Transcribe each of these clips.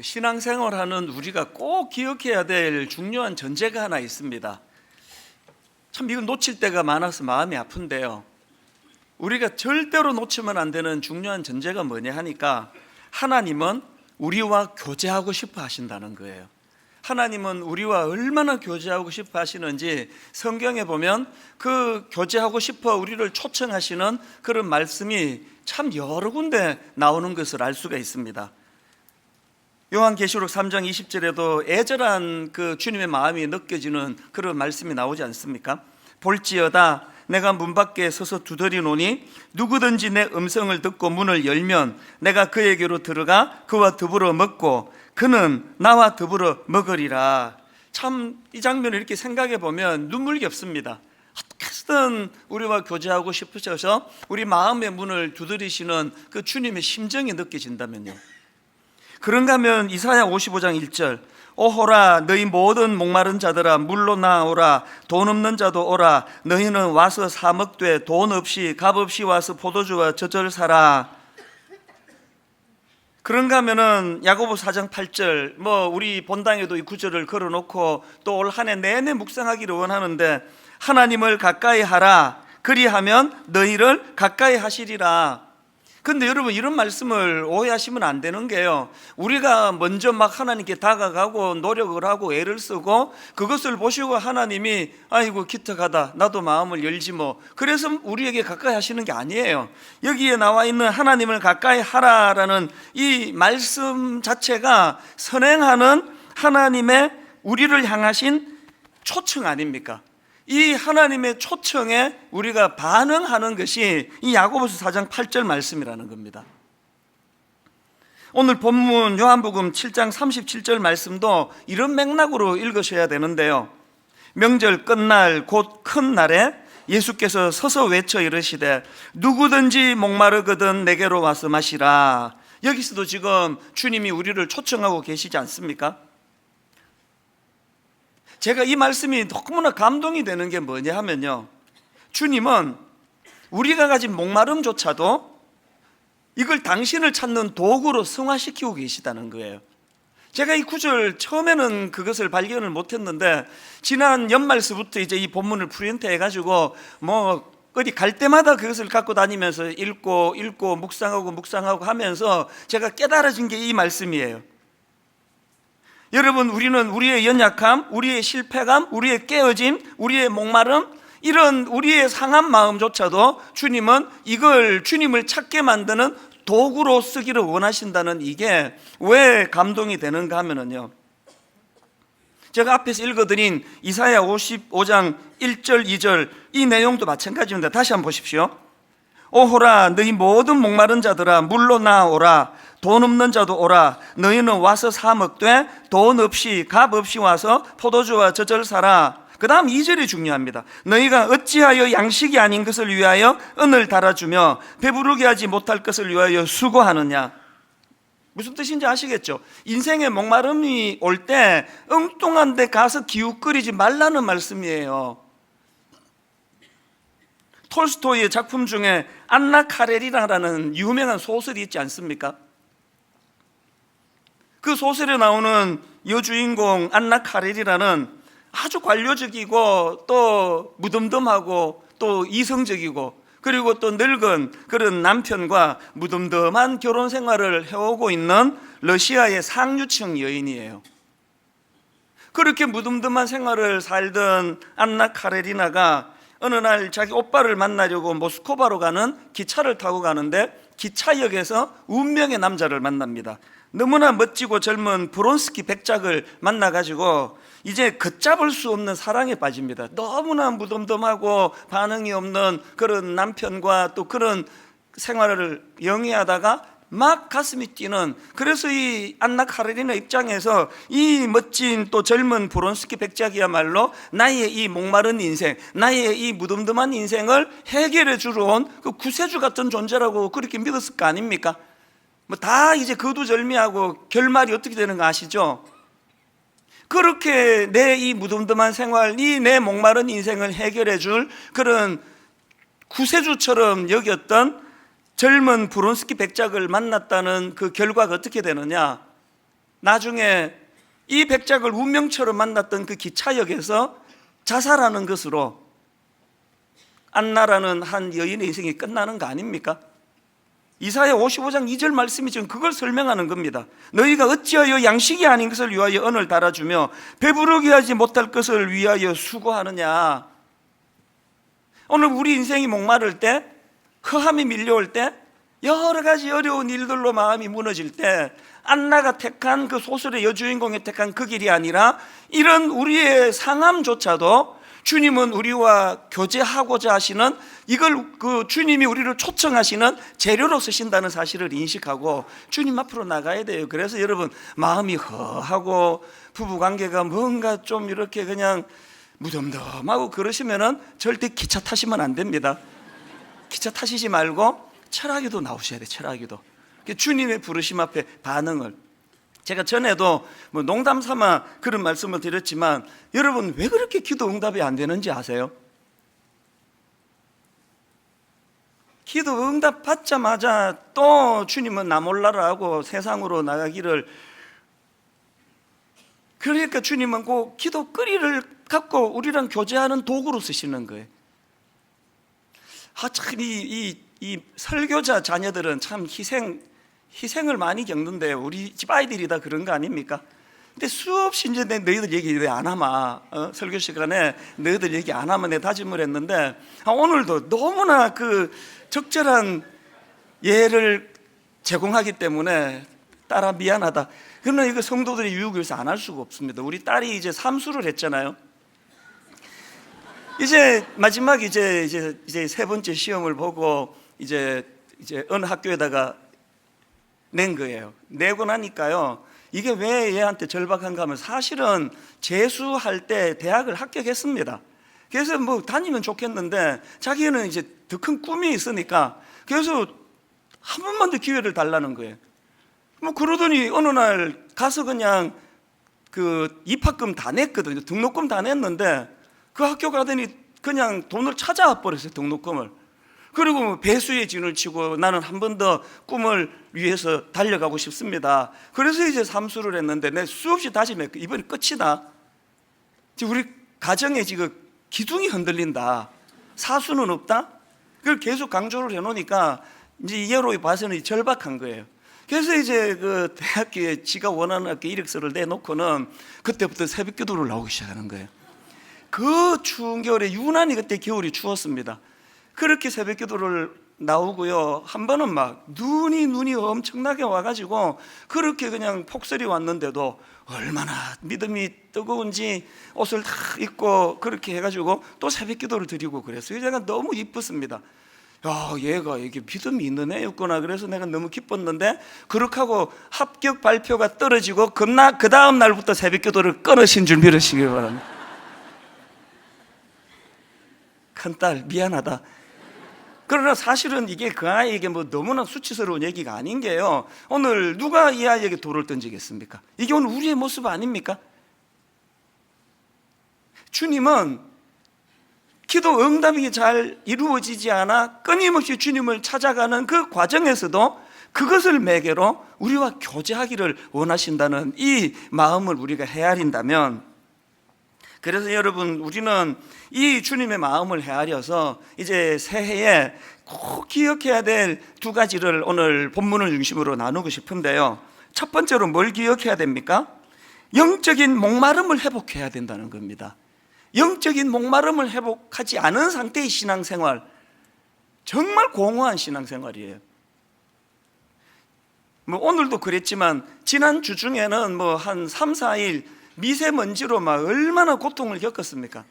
신앙생활하는 우리가 꼭 기억해야 될 중요한 전제가 하나 있습니다. 참 이건 놓칠 때가 많아서 마음이 아픈데요, 우리가 절대로 놓치면 안 되는 중요한 전제가 뭐냐 하니까 하나님은 우리와 교제하고 싶어 하신다는 거예요. 하나님은 우리와 얼마나 교제하고 싶어 하시는지 성경에 보면 그 교제하고 싶어 우리를 초청하시는 그런 말씀이 참 여러 군데 나오는 것을 알 수가 있습니다. 요한계시록 3장 20절에도 애절한 그 주님의 마음이 느껴지는 그런 말씀이 나오지 않습니까? 볼지어다 내가 문 밖에 서서 두드리노니 누구든지 내 음성을 듣고 문을 열면 내가 그에게로 들어가 그와 더불어 먹고 그는 나와 더불어 먹으리라. 참 이 장면을 이렇게 생각해 보면 눈물겹습니다. 어떻게든 우리와 교제하고 싶으셔서 우리 마음의 문을 두드리시는 그 주님의 심정이 느껴진다면요, 그런가 하면 이사야 55장 1절 오호라 너희 모든 목마른 자들아 물로 나오라 돈 없는 자도 오라 너희는 와서 사 먹되 돈 없이 값 없이 와서 포도주와 젖을 사라. 그런가 하면은 야고보 4장 8절 우리 본당에도 이 구절을 걸어놓고 또 올 한 해 내내 묵상하기를 원하는데 하나님을 가까이 하라 그리하면 너희를 가까이 하시리라. 근데 여러분 이런 말씀을 오해하시면 안 되는 게요, 우리가 먼저 막 하나님께 다가가고 노력을 하고 애를 쓰고 그것을 보시고 하나님이 아이고 기특하다 나도 마음을 열지 뭐 그래서 우리에게 가까이 하시는 게 아니에요. 여기에 나와 있는 하나님을 가까이 하라라는 이 말씀 자체가 선행하는 하나님의 우리를 향하신 초청 아닙니까? 이 하나님의 초청에 우리가 반응하는 것이 이 야고보서 4장 8절 말씀이라는 겁니다. 오늘 본문 요한복음 7장 37절 말씀도 이런 맥락으로 읽으셔야 되는데요, 명절 끝날 곧 큰 날에 예수께서 서서 외쳐 이르시되 누구든지 목마르거든 내게로 와서 마시라. 여기서도 지금 주님이 우리를 초청하고 계시지 않습니까? 제가 이 말씀이 너무나 감동이 되는 게 뭐냐 하면요, 주님은 우리가 가진 목마름조차도 이걸 당신을 찾는 도구로 승화시키고 계시다는 거예요. 제가 이 구절 처음에는 그것을 발견을 못했는데 지난 연말서부터 이제 이 본문을 프린트 해가지고 어디 갈 때마다 그것을 갖고 다니면서 읽고 묵상하고 하면서 제가 깨달아진 게 이 말씀이에요. 여러분, 우리는 우리의 연약함, 우리의 실패감, 우리의 깨어짐, 우리의 목마름, 이런 우리의 상한 마음조차도 주님은 이걸 주님을 찾게 만드는 도구로 쓰기를 원하신다는 이게 왜 감동이 되는가 하면요, 제가 앞에서 읽어드린 이사야 55장 1절 2절 이 내용도 마찬가지입니다. 다시 한번 보십시오. 오호라 너희 모든 목마른 자들아 물로 나오라 돈 없는 자도 오라 너희는 와서 사 먹되 돈 없이 값 없이 와서 포도주와 젖을 사라. 그 다음 2절이 중요합니다. 너희가 어찌하여 양식이 아닌 것을 위하여 은을 달아주며 배부르게 하지 못할 것을 위하여 수고하느냐. 무슨 뜻인지 아시겠죠? 인생에 목마름이 올 때 엉뚱한 데 가서 기웃거리지 말라는 말씀이에요. 톨스토이의 작품 중에 안나 카레리나라는 유명한 소설이 있지 않습니까? 그 소설에 나오는 여주인공 안나 카레리나는 아주 관료적이고 또 무덤덤하고 또 이성적이고 그리고 또 늙은 그런 남편과 무덤덤한 결혼 생활을 해오고 있는 러시아의 상류층 여인이에요. 그렇게 무덤덤한 생활을 살던 안나 카레리나가 어느 날 자기 오빠를 만나려고 모스크바로 가는 기차를 타고 가는데 기차역에서 운명의 남자를 만납니다. 너무나 멋지고 젊은 브론스키 백작을 만나가지고 이제 걷잡을 수 없는 사랑에 빠집니다. 너무나 무덤덤하고 반응이 없는 그런 남편과 또 그런 생활을 영위하다가 막 가슴이 뛰는, 그래서 이 안나 카레리나 입장에서 이 멋진 또 젊은 브론스키 백작이야말로 나의 이 목마른 인생, 나의 이 무덤덤한 인생을 해결해 주러 온 그 구세주 같은 존재라고 그렇게 믿었을 거 아닙니까? 다 이제 거두절미하고 결말이 어떻게 되는 거 아시죠? 그렇게 내 이 무덤덤한 생활, 이 내 목마른 인생을 해결해 줄 그런 구세주처럼 여겼던 젊은 브론스키 백작을 만났다는 그 결과가 어떻게 되느냐? 나중에 이 백작을 운명처럼 만났던 그 기차역에서 자살하는 것으로 안나라는 한 여인의 인생이 끝나는 거 아닙니까? 이사야 55장 2절 말씀이 지금 그걸 설명하는 겁니다. 너희가 어찌하여 양식이 아닌 것을 위하여 언을 달아주며 배부르게 하지 못할 것을 위하여 수고하느냐. 오늘 우리 인생이 목마를 때, 허함이 밀려올 때, 여러 가지 어려운 일들로 마음이 무너질 때 안나가 택한 그 소설의 여주인공이 택한 그 길이 아니라 이런 우리의 상함조차도 주님은 우리와 교제하고자 하시는, 이걸 그 주님이 우리를 초청하시는 재료로 쓰신다는 사실을 인식하고 주님 앞으로 나가야 돼요. 그래서 여러분, 마음이 허하고 부부관계가 뭔가 좀 이렇게 그냥 무덤덤하고 그러시면은 절대 기차 타시면 안 됩니다. 기차 타시지 말고 철학기도 나오셔야 돼요. 철학기도. 주님의 부르심 앞에 반응을. 제가 전에도 뭐 농담 삼아 그런 말씀을 드렸지만 여러분, 왜 그렇게 기도 응답이 안 되는지 아세요? 기도 응답 받자마자 또 주님은 나 몰라라 하고 세상으로 나가기를, 그러니까 주님은 그 기도 거리를 갖고 우리랑 교제하는 도구로 쓰시는 거예요. 참 이 설교자 자녀들은 참 희생을 많이 겪는데 우리 집 아이들이 다 그런 거 아닙니까? 근데 수없이 이제 너희들 얘기 왜 안 하마? 설교 시간에 너희들 얘기 안 하면 내 다짐을 했는데 오늘도 너무나 그 적절한 예를 제공하기 때문에 딸아 미안하다. 그러나 이거 성도들이 유혹해서 안 할 수가 없습니다. 우리 딸이 이제 삼수를 했잖아요. 이제 마지막 이제 세 번째 시험을 보고 이제 어느 학교에다가 낸 거예요. 내고 나니까요, 이게 왜 얘한테 절박한가 하면 사실은 재수할 때 대학을 합격했습니다. 그래서 뭐 다니면 좋겠는데 자기는 이제 더 큰 꿈이 있으니까 그래서 한 번만 더 기회를 달라는 거예요. 뭐 그러더니 어느 날 가서 그냥 그 입학금 다 냈거든요. 등록금 다 냈는데 그 학교 가더니 그냥 돈을 찾아와 버렸어요. 등록금을. 그리고 뭐 배수의 진을 치고 나는 한 번 더 꿈을 위해서 달려가고 싶습니다. 그래서 이제 삼수를 했는데 내 수없이 다짐했고 이번이 끝이다. 지금 우리 가정에 지금 기둥이 흔들린다. 사수는 없다. 그걸 계속 강조를 해놓으니까 이제 이해로 봐서는 절박한 거예요. 그래서 이제 그 대학교에 지가 원하는 학교 이력서를 내놓고는 그때부터 새벽 기도를 나오기 시작하는 거예요. 그 추운 겨울에 유난히 그때 겨울이 추웠습니다. 그렇게 새벽 기도를 나오고요. 한 번은 막 눈이 엄청나게 와가지고 그렇게 그냥 폭설이 왔는데도 얼마나 믿음이 뜨거운지 옷을 다 입고 그렇게 해가지고 또 새벽 기도를 드리고 그랬어요. 제가 너무 이뻤습니다. 야, 얘가 이게 믿음이 있는 애였구나. 그래서 내가 너무 기뻤는데 그렇게 하고 합격 발표가 떨어지고 그 다음 날부터 새벽 기도를 끊으신 줄 믿으시기 바랍니다. 큰딸 미안하다. 그러나 사실은 이게 그 아이에게 뭐 너무나 수치스러운 얘기가 아닌 게요, 오늘 누가 이 아이에게 돌을 던지겠습니까? 이게 오늘 우리의 모습 아닙니까? 주님은 기도 응답이 잘 이루어지지 않아 끊임없이 주님을 찾아가는 그 과정에서도 그것을 매개로 우리와 교제하기를 원하신다는 이 마음을 우리가 헤아린다면, 그래서 여러분, 우리는 이 주님의 마음을 헤아려서 이제 새해에 꼭 기억해야 될 두 가지를 오늘 본문을 중심으로 나누고 싶은데요. 첫 번째로 뭘 기억해야 됩니까? 영적인 목마름을 회복해야 된다는 겁니다. 영적인 목마름을 회복하지 않은 상태의 신앙생활, 정말 공허한 신앙생활이에요. 뭐 오늘도 그랬지만 지난 주 중에는 뭐 한 3, 4일 미세먼지로 막 얼마나 고통을 겪었습니까?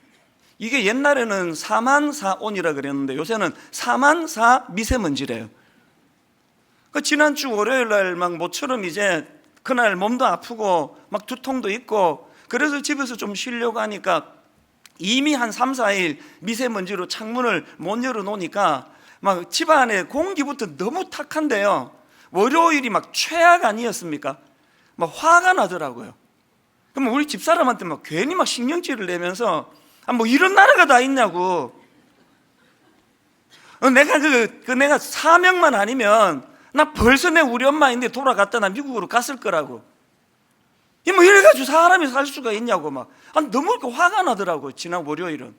이게 옛날에는 4만4온이라 그랬는데 요새는 4만4 미세먼지래요. 그 지난주 월요일 날 막 모처럼 이제 그날 몸도 아프고 막 두통도 있고 그래서 집에서 좀 쉬려고 하니까 이미 한 3, 4일 미세먼지로 창문을 못 열어놓으니까 막 집 안에 공기부터 너무 탁한데요, 월요일이 막 최악 아니었습니까? 막 화가 나더라고요. 그럼 우리 집사람한테 막 괜히 막 신경질을 내면서 뭐 이런 나라가 다 있냐고. 내가 내가 사명만 아니면 나 벌써 내 우리 엄마인데 돌아갔다 나 미국으로 갔을 거라고. 이 뭐 이래가지고 사람이 살 수가 있냐고 막 너무 화가 나더라고요. 지난 월요일은.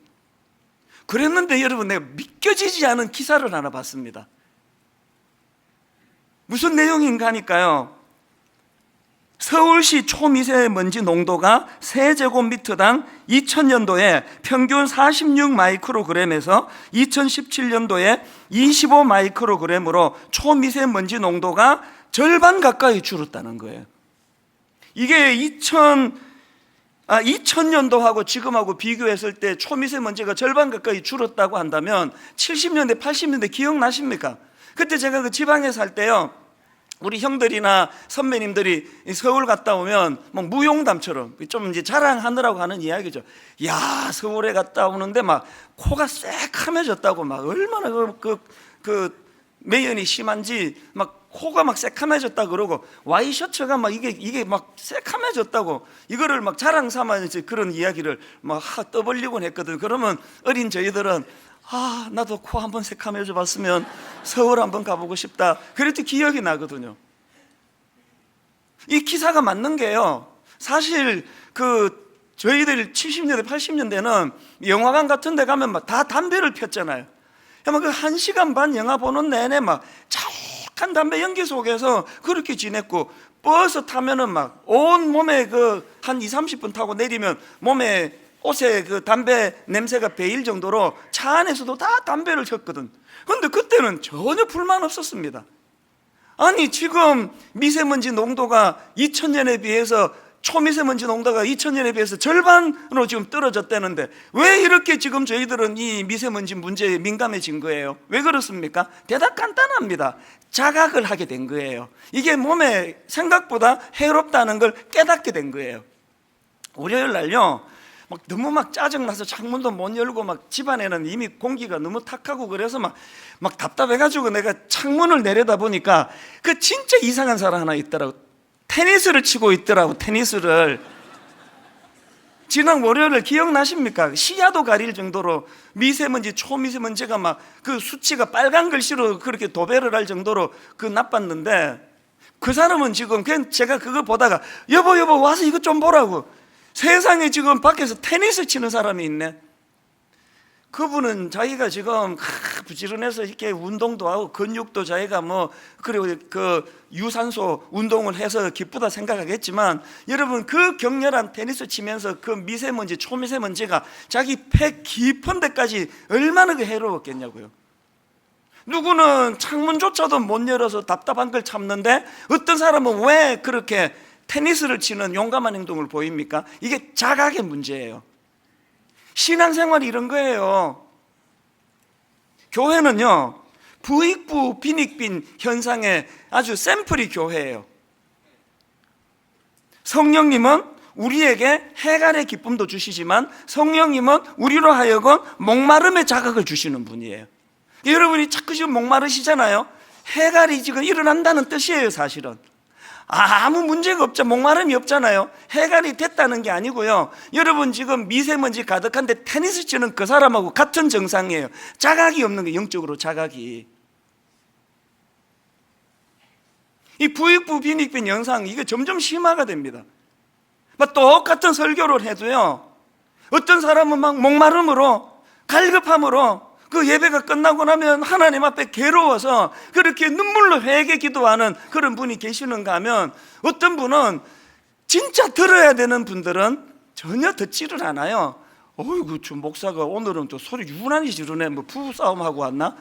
그랬는데 여러분, 내가 믿겨지지 않은 기사를 하나 봤습니다. 무슨 내용인가 하니까요, 서울시 초미세먼지 농도가 세제곱미터당 2000년도에 평균 46마이크로그램에서 2017년도에 25마이크로그램으로 초미세먼지 농도가 절반 가까이 줄었다는 거예요. 이게 2000년도하고 지금하고 비교했을 때 초미세먼지가 절반 가까이 줄었다고 한다면 70년대, 80년대 기억나십니까? 그때 제가 그 지방에 살 때요, 우리 형들이나 선배님들이 서울 갔다 오면 막 무용담처럼 좀 이제 자랑하느라고 하는 이야기죠. 야, 서울에 갔다 오는데 막 코가 새카매졌다고, 막 얼마나 그 매연이 심한지 막 코가 막 새카매졌다 그러고, 와이셔츠가 막 이게 막 새카매졌다고, 이거를 막 자랑 삼아 이제 그런 이야기를 막 떠벌리곤 했거든. 그러면 어린 저희들은 나도 코 한번 새카매져 봤으면 서울 한번 가보고 싶다, 그랬더니 기억이 나거든요. 이 기사가 맞는 게요, 사실 저희들 70년대 80년대는 영화관 같은 데 가면 막 다 담배를 폈잖아요. 막 그 1시간 반 영화 보는 내내 막 자욱한 담배 연기 속에서 그렇게 지냈고, 버스 타면은 막 온 몸에 한 20-30분 타고 내리면 몸에 옷에 담배 냄새가 배일 정도로 차 안에서도 다 담배를 폈거든. 그런데 그때는 전혀 불만 없었습니다. 아니, 지금 미세먼지 농도가 2000년에 비해서, 초미세먼지 농도가 2000년에 비해서 절반으로 지금 떨어졌다는데 왜 이렇게 지금 저희들은 이 미세먼지 문제에 민감해진 거예요? 왜 그렇습니까? 대답 간단합니다. 자각을 하게 된 거예요. 이게 몸에 생각보다 해롭다는 걸 깨닫게 된 거예요. 월요일 날요, 막 너무 막 짜증나서 창문도 못 열고, 막 집안에는 이미 공기가 너무 탁하고 그래서 막 답답해가지고 내가 창문을 내려다 보니까 진짜 이상한 사람 하나 있더라고. 테니스를 치고 있더라고, 테니스를. 지난 월요일 기억나십니까? 시야도 가릴 정도로 미세먼지, 초미세먼지가 막 수치가 빨간 글씨로 그렇게 도배를 할 정도로 나빴는데, 그 사람은 지금 그냥 제가 그거 보다가 여보 와서 이거 좀 보라고, 세상에 지금 밖에서 테니스 치는 사람이 있네. 그분은 자기가 지금 부지런해서 이렇게 운동도 하고 근육도 자기가 그리고 유산소 운동을 해서 기쁘다 생각하겠지만, 여러분, 격렬한 테니스 치면서 미세먼지, 초미세먼지가 자기 폐 깊은 데까지 얼마나 해로웠겠냐고요. 누구는 창문조차도 못 열어서 답답한 걸 참는데, 어떤 사람은 왜 그렇게 테니스를 치는 용감한 행동을 보입니까? 이게 자각의 문제예요. 신앙생활이 이런 거예요. 교회는요, 부익부 빈익빈 현상의 아주 샘플이 교회예요. 성령님은 우리에게 해갈의 기쁨도 주시지만, 성령님은 우리로 하여금 목마름의 자각을 주시는 분이에요. 여러분이 자꾸 지금 목마르시잖아요. 해갈이 지금 일어난다는 뜻이에요. 사실은 아무 문제가 없죠. 목마름이 없잖아요. 해갈이 됐다는 게 아니고요, 여러분 지금 미세먼지 가득한데 테니스 치는 그 사람하고 같은 정상이에요. 자각이 없는 게, 영적으로 자각이. 이 부익부 빈익빈 현상, 이게 점점 심화가 됩니다. 똑같은 설교를 해도요, 어떤 사람은 막 목마름으로, 갈급함으로 예배가 끝나고 나면 하나님 앞에 괴로워서 그렇게 눈물로 회개 기도하는 그런 분이 계시는가 하면, 어떤 분은 진짜 들어야 되는 분들은 전혀 듣지를 않아요. 어이구, 저 목사가 오늘은 또 소리 유난히 지르네, 부부싸움하고 왔나?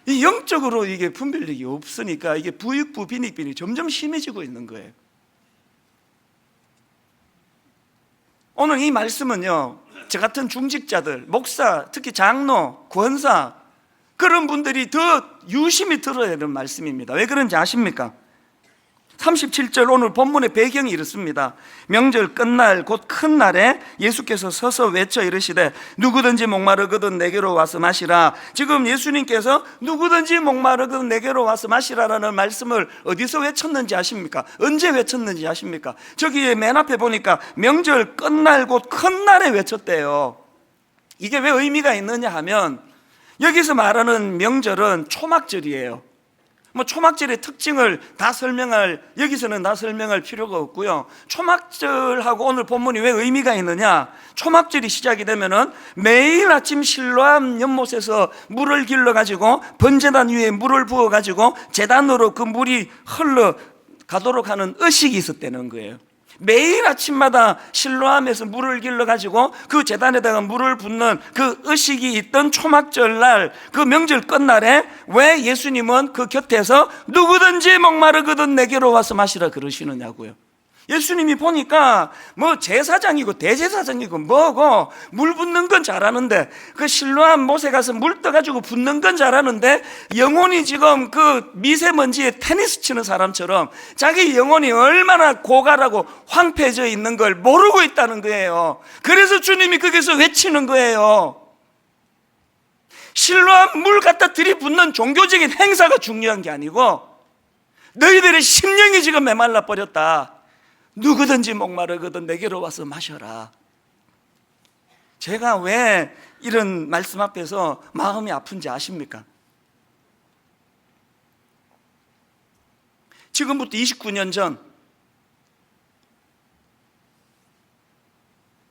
이 영적으로 이게 분별력이 없으니까 이게 부익부 빈익빈이 점점 심해지고 있는 거예요. 오늘 이 말씀은요, 저 같은 중직자들, 목사, 특히 장로, 권사, 그런 분들이 더 유심히 들어야 되는 말씀입니다. 왜 그런지 아십니까? 37절 오늘 본문의 배경이 이렇습니다. 명절 끝날 곧 큰 날에 예수께서 서서 외쳐 이르시되 누구든지 목마르거든 내게로 와서 마시라. 지금 예수님께서 누구든지 목마르거든 내게로 와서 마시라라는 말씀을 어디서 외쳤는지 아십니까? 언제 외쳤는지 아십니까? 저기 맨 앞에 보니까 명절 끝날 곧 큰 날에 외쳤대요. 이게 왜 의미가 있느냐 하면, 여기서 말하는 명절은 초막절이에요. 뭐 초막절의 특징을 여기서는 다 설명할 필요가 없고요. 초막절하고 오늘 본문이 왜 의미가 있느냐? 초막절이 시작이 되면은 매일 아침 실로암 연못에서 물을 길러 가지고 번제단 위에 물을 부어 가지고 제단으로 그 물이 흘러 가도록 하는 의식이 있었다는 거예요. 매일 아침마다 실로암에서 물을 길러 가지고 그 제단에다가 물을 붓는 그 의식이 있던 초막절날, 그 명절 끝날에 왜 예수님은 그 곁에서 누구든지 목마르거든 내게로 와서 마시라 그러시느냐고요. 예수님이 보니까 뭐 제사장이고 대제사장이고 뭐고 물 붓는 건 잘하는데, 그 실로암 못에 가서 물 떠가지고 붓는 건 잘하는데, 영혼이 지금 그 미세먼지에 테니스 치는 사람처럼 자기 영혼이 얼마나 고갈하고 황폐해져 있는 걸 모르고 있다는 거예요. 그래서 주님이 거기서 외치는 거예요. 실로암 물 갖다 들이붓는 종교적인 행사가 중요한 게 아니고 너희들의 심령이 지금 메말라 버렸다. 누구든지 목마르거든 내게로 와서 마셔라. 제가 왜 이런 말씀 앞에서 마음이 아픈지 아십니까? 지금부터 29년 전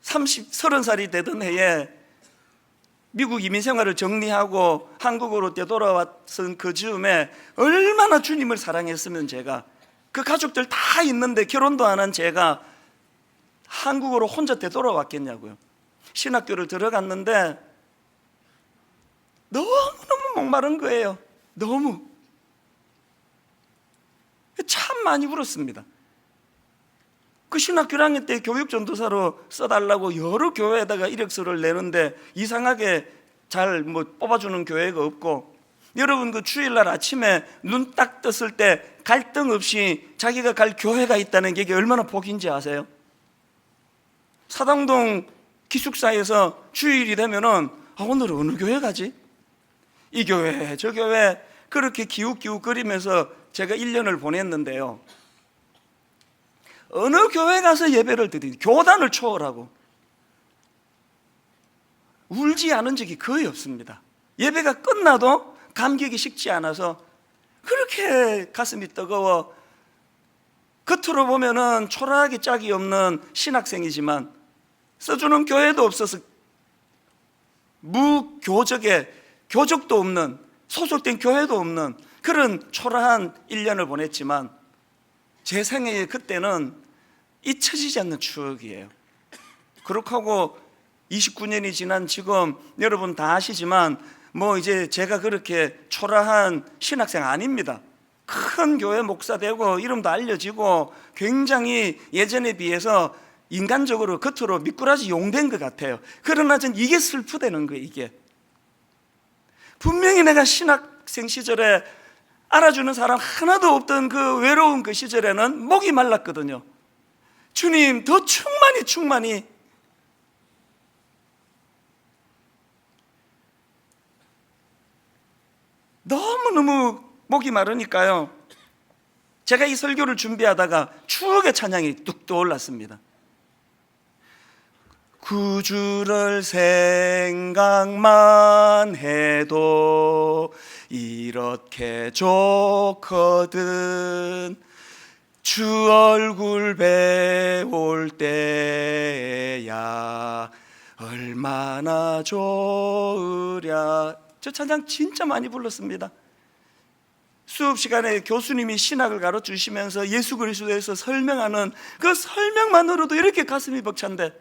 30살이 되던 해에 미국 이민 생활을 정리하고 한국으로 되돌아왔던 그 즈음에 얼마나 주님을 사랑했으면 제가, 그 가족들 다 있는데 결혼도 안 한 제가 한국으로 혼자 되돌아왔겠냐고요. 신학교를 들어갔는데 너무너무 목마른 거예요. 너무. 참 많이 울었습니다. 그 신학교 1학년 때 교육전도사로 써달라고 여러 교회에다가 이력서를 내는데 이상하게 잘 뭐 뽑아주는 교회가 없고, 여러분 그 주일날 아침에 눈 딱 떴을 때 갈등 없이 자기가 갈 교회가 있다는 게 얼마나 복인지 아세요? 사당동 기숙사에서 주일이 되면은 오늘 어느 교회 가지? 이 교회 저 교회 그렇게 기웃기웃거리면서 제가 1년을 보냈는데요, 어느 교회 가서 예배를 드리니 교단을 초월하고 울지 않은 적이 거의 없습니다. 예배가 끝나도 감격이 식지 않아서 그렇게 가슴이 뜨거워, 겉으로 보면은 초라하게 짝이 없는 신학생이지만 써주는 교회도 없어서 무교적에 교적도 없는, 소속된 교회도 없는 그런 초라한 1년을 보냈지만 제 생애에 그때는 잊혀지지 않는 추억이에요. 그렇게 하고 29년이 지난 지금 여러분 다 아시지만 뭐 이제 제가 그렇게 초라한 신학생 아닙니다. 큰 교회 목사 되고 이름도 알려지고 굉장히 예전에 비해서 인간적으로 겉으로 미꾸라지 용된 것 같아요. 그러나 전 이게 슬프다는 거예요. 이게 분명히 내가 신학생 시절에 알아주는 사람 하나도 없던 그 외로운 그 시절에는 목이 말랐거든요. 주님 더 충만히 너무너무 목이 마르니까요, 제가 이 설교를 준비하다가 추억의 찬양이 뚝 떠올랐습니다. 구주를 생각만 해도 이렇게 좋거든, 주 얼굴 배울 때야 얼마나 좋으랴. 저 찬양 진짜 많이 불렀습니다. 수업 시간에 교수님이 신학을 가르쳐 주시면서 예수 그리스도에서 설명하는 그 설명만으로도 이렇게 가슴이 벅찬데,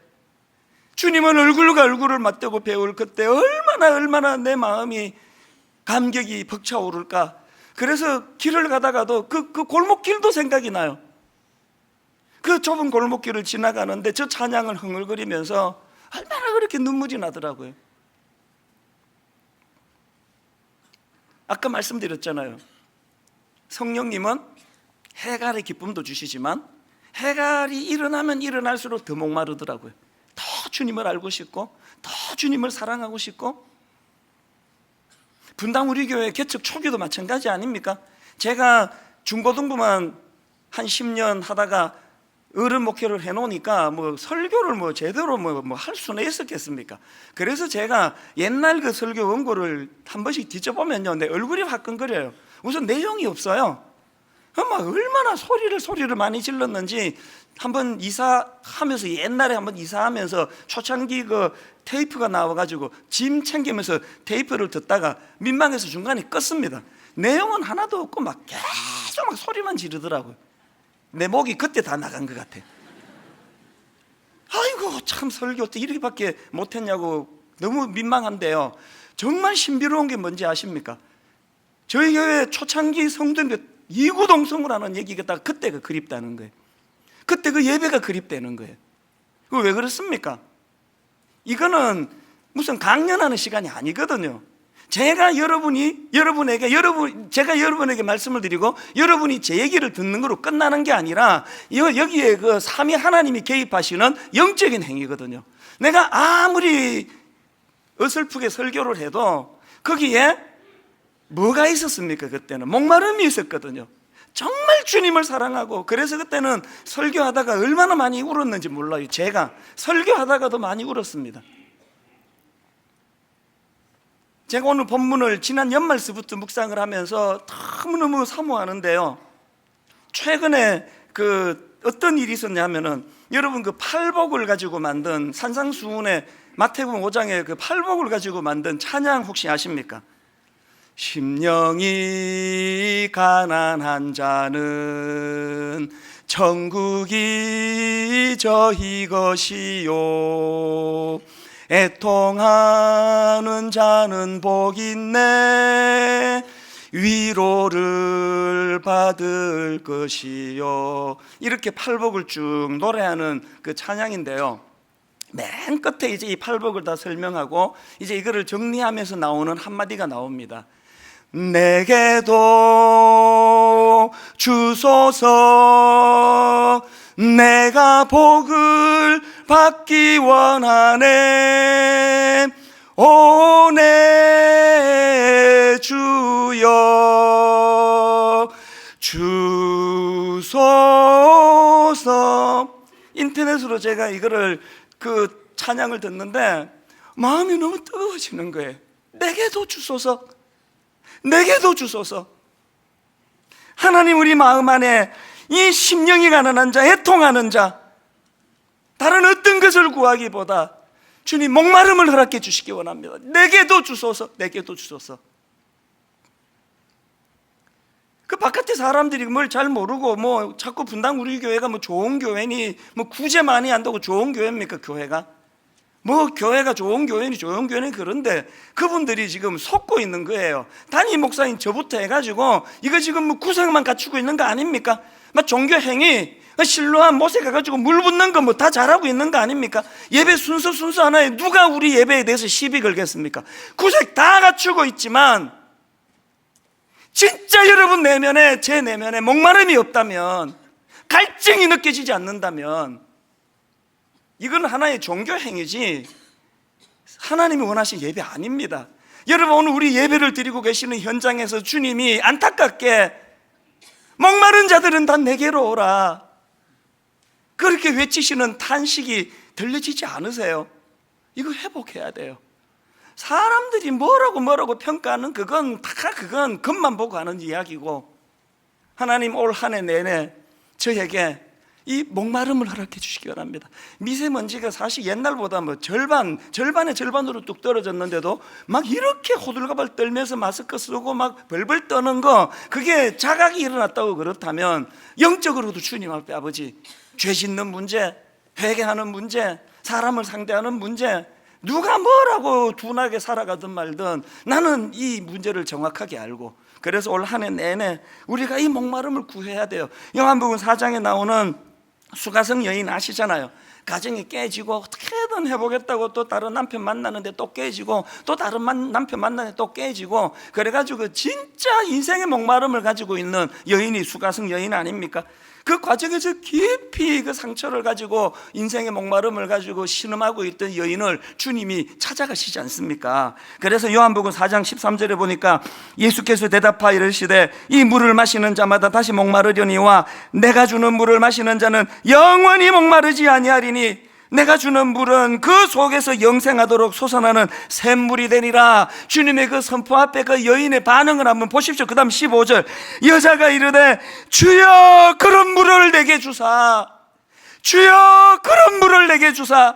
주님은 얼굴과 얼굴을 맞대고 배울 그때 얼마나 내 마음이 감격이 벅차오를까. 그래서 길을 가다가도 그 골목길도 생각이 나요. 그 좁은 골목길을 지나가는데 저 찬양을 흥얼거리면서 얼마나 그렇게 눈물이 나더라고요. 아까 말씀드렸잖아요. 성령님은 해갈의 기쁨도 주시지만 해갈이 일어나면 일어날수록 더 목마르더라고요. 더 주님을 알고 싶고 더 주님을 사랑하고 싶고. 분당 우리 교회 개척 초기도 마찬가지 아닙니까? 제가 중고등부만 한 10년 하다가 어른 목회를 해놓으니까 뭐 설교를 뭐 제대로 뭐 할 수는 있었겠습니까? 그래서 제가 옛날 그 설교 원고를 한 번씩 뒤져보면요, 내 얼굴이 화끈거려요. 우선 내용이 없어요. 막 얼마나 소리를 많이 질렀는지 한번 이사하면서, 옛날에 한번 이사하면서 초창기 그 테이프가 나와가지고 짐 챙기면서 테이프를 듣다가 민망해서 중간에 껐습니다. 내용은 하나도 없고 막 계속 막 소리만 지르더라고요. 내 목이 그때 다 나간 것 같아. 아이고 참 설교 때 이렇게밖에 못했냐고 너무 민망한데요. 정말 신비로운 게 뭔지 아십니까? 저희 교회 초창기 성도님들 이구동성을 하는 얘기가 그때가 그립다는 거예요. 그때 그 예배가 그립다는 거예요. 그거 왜 그렇습니까? 이거는 무슨 강연하는 시간이 아니거든요. 제가 여러분에게 말씀을 드리고 여러분이 제 얘기를 듣는 거로 끝나는 게 아니라 여기에 그 삼위 하나님이 개입하시는 영적인 행위거든요. 내가 아무리 어설프게 설교를 해도 거기에 뭐가 있었습니까? 그때는 목마름이 있었거든요. 정말 주님을 사랑하고, 그래서 그때는 설교하다가 얼마나 많이 울었는지 몰라요. 제가 설교하다가도 많이 울었습니다. 제가 오늘 본문을 지난 연말서부터 묵상을 하면서 너무너무 사모하는데요, 최근에 어떤 일이 있었냐면은, 여러분 그 팔복을 가지고 만든 산상수훈의 마태복음 5장의 그 팔복을 가지고 만든 찬양 혹시 아십니까? 심령이 가난한 자는 천국이 저희 것이요, 애통하는 자는 복 있네, 위로를 받을 것이요. 이렇게 팔복을 쭉 노래하는 그 찬양인데요, 맨 끝에 이제 이 팔복을 다 설명하고 이제 이거를 정리하면서 나오는 한마디가 나옵니다. 내게도 주소서, 내가 복을 받기 원하네, 오 내 주여 주소서. 인터넷으로 제가 이거를 그 찬양을 듣는데 마음이 너무 뜨거워지는 거예요. 내게도 주소서, 내게도 주소서. 하나님, 우리 마음 안에 이 심령이 가난한 자, 애통하는 자, 다른 어떤 것을 구하기보다 주님 목마름을 허락해 주시기 원합니다. 내게도 주소서, 내게도 주소서. 그 바깥에 사람들이 뭘 잘 모르고 뭐 자꾸 분당 우리 교회가 뭐 좋은 교회니, 뭐 구제 많이 한다고 좋은 교회입니까? 교회가 뭐 교회가 좋은 교회니 그런데 그분들이 지금 속고 있는 거예요. 담임 목사인 저부터 해가지고 이거 지금 뭐 구성만 갖추고 있는 거 아닙니까? 막 종교 행위, 실로암 못에 가가지고 물 붓는 거 뭐 다 잘하고 있는 거 아닙니까? 예배 순서 하나에 누가 우리 예배에 대해서 시비 걸겠습니까? 구색 다 갖추고 있지만 진짜 여러분 내면에, 제 내면에 목마름이 없다면, 갈증이 느껴지지 않는다면 이건 하나의 종교 행위지 하나님이 원하신 예배 아닙니다. 여러분, 오늘 우리 예배를 드리고 계시는 현장에서 주님이 안타깝게 목마른 자들은 다 내게로 오라, 그렇게 외치시는 탄식이 들려지지 않으세요? 이거 회복해야 돼요. 사람들이 뭐라고 평가하는 그건 겉만 보고 하는 이야기고, 하나님 올 한 해 내내 저에게 이 목마름을 허락해 주시기 바랍니다. 미세먼지가 사실 옛날보다 뭐 절반의 절반으로 뚝 떨어졌는데도 막 이렇게 호들갑을 떨면서 마스크 쓰고 막 벌벌 떠는 거, 그게 자각이 일어났다고 그렇다면 영적으로도 주님 앞에 아버지, 죄 짓는 문제, 회개하는 문제, 사람을 상대하는 문제, 누가 뭐라고 둔하게 살아가든 말든 나는 이 문제를 정확하게 알고, 그래서 올 한 해 내내 우리가 이 목마름을 구해야 돼요. 요한복음 4장에 나오는 수가성 여인 아시잖아요. 가정이 깨지고 어떻게든 해보겠다고 또 다른 남편 만나는데 또 깨지고, 또 다른 남편 만나는데 또 깨지고, 그래가지고 진짜 인생의 목마름을 가지고 있는 여인이 수가성 여인 아닙니까? 그 과정에서 깊이 그 상처를 가지고 인생의 목마름을 가지고 신음하고 있던 여인을 주님이 찾아가시지 않습니까? 그래서 요한복음 4장 13절에 보니까 예수께서 대답하여 이르시되 이 물을 마시는 자마다 다시 목마르려니와 내가 주는 물을 마시는 자는 영원히 목마르지 아니하리니 내가 주는 물은 그 속에서 영생하도록 솟아나는 샘물이 되니라. 주님의 그 선포 앞에 그 여인의 반응을 한번 보십시오. 그 다음 15절, 여자가 이르되 주여 그런 물을 내게 주사, 주여 그런 물을 내게 주사.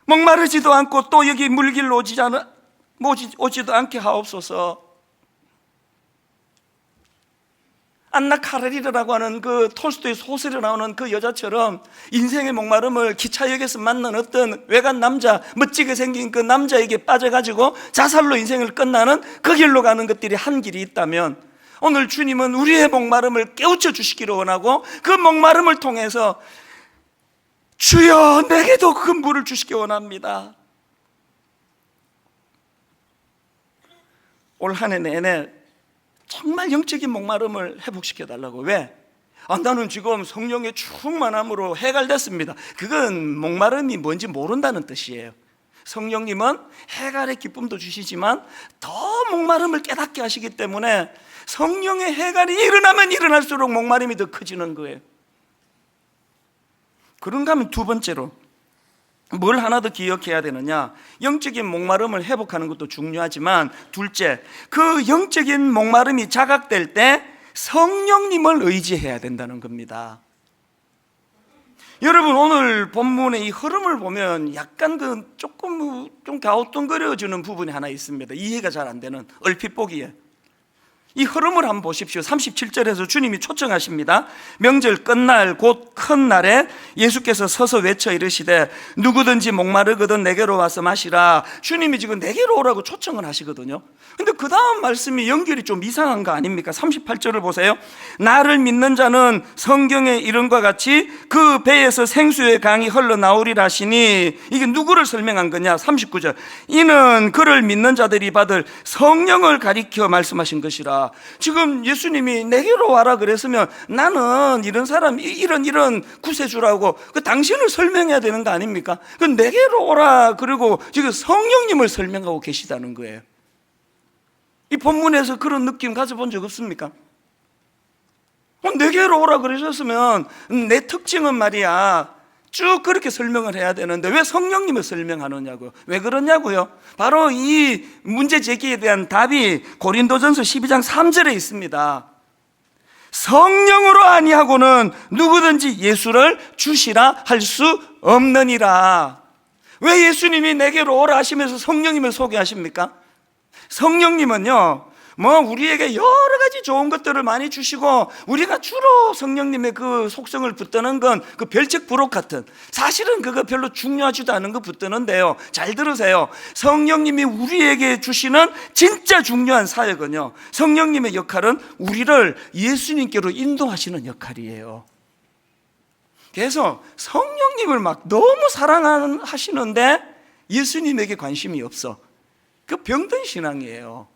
목마르지도 않고 또 여기 물길로 오지도 않게 하옵소서. 안나 카레리나라고 하는 그 톨스토이 소설에 나오는 그 여자처럼 인생의 목마름을 기차역에서 만난 어떤 외간 남자, 멋지게 생긴 그 남자에게 빠져가지고 자살로 인생을 끝나는 그 길로 가는 것들이 한 길이 있다면, 오늘 주님은 우리의 목마름을 깨우쳐 주시기를 원하고 그 목마름을 통해서 주여 내게도 그 물을 주시기 원합니다. 올 한 해 내내 정말 영적인 목마름을 회복시켜달라고. 왜? 나는 지금 성령의 충만함으로 해갈됐습니다. 그건 목마름이 뭔지 모른다는 뜻이에요. 성령님은 해갈의 기쁨도 주시지만 더 목마름을 깨닫게 하시기 때문에 성령의 해갈이 일어나면 일어날수록 목마름이 더 커지는 거예요. 그런가 하면 두 번째로 뭘 하나 더 기억해야 되느냐, 영적인 목마름을 회복하는 것도 중요하지만 둘째, 그 영적인 목마름이 자각될 때 성령님을 의지해야 된다는 겁니다. 여러분, 오늘 본문의 이 흐름을 보면 약간 조금 좀 갸우뚱거려지는 부분이 하나 있습니다. 이해가 잘 안 되는, 얼핏 보기에. 이 흐름을 한번 보십시오. 37절에서 주님이 초청하십니다. 명절 끝날 곧 큰 날에 예수께서 서서 외쳐 이르시되 누구든지 목마르거든 내게로 와서 마시라. 주님이 지금 내게로 오라고 초청을 하시거든요. 근데 그 다음 말씀이 연결이 좀 이상한 거 아닙니까? 38절을 보세요. 나를 믿는 자는 성경에 이른과 같이 그 배에서 생수의 강이 흘러나오리라 하시니, 이게 누구를 설명한 거냐? 39절, 이는 그를 믿는 자들이 받을 성령을 가리켜 말씀하신 것이라. 지금 예수님이 내게로 와라 그랬으면 나는 이런 사람, 이런 구세주라고 그 당신을 설명해야 되는 거 아닙니까? 그 내게로 오라 그리고 지금 성령님을 설명하고 계시다는 거예요. 이 본문에서 그런 느낌 가져본 적 없습니까? 내게로 오라 그러셨으면 내 특징은 말이야 쭉 그렇게 설명을 해야 되는데 왜 성령님을 설명하느냐고요. 왜 그러냐고요. 바로 이 문제 제기에 대한 답이 고린도전서 12장 3절에 있습니다. 성령으로 아니하고는 누구든지 예수를 주시라 할 수 없느니라. 왜 예수님이 내게로 오라 하시면서 성령님을 소개하십니까? 성령님은요, 우리에게 여러 가지 좋은 것들을 많이 주시고, 우리가 주로 성령님의 그 속성을 붙드는 건 그 별책 부록 같은, 사실은 그거 별로 중요하지도 않은 거 붙드는데요. 잘 들으세요. 성령님이 우리에게 주시는 진짜 중요한 사역은요, 성령님의 역할은 우리를 예수님께로 인도하시는 역할이에요. 그래서 성령님을 막 너무 사랑하시는데 예수님에게 관심이 없어. 그 병든 신앙이에요.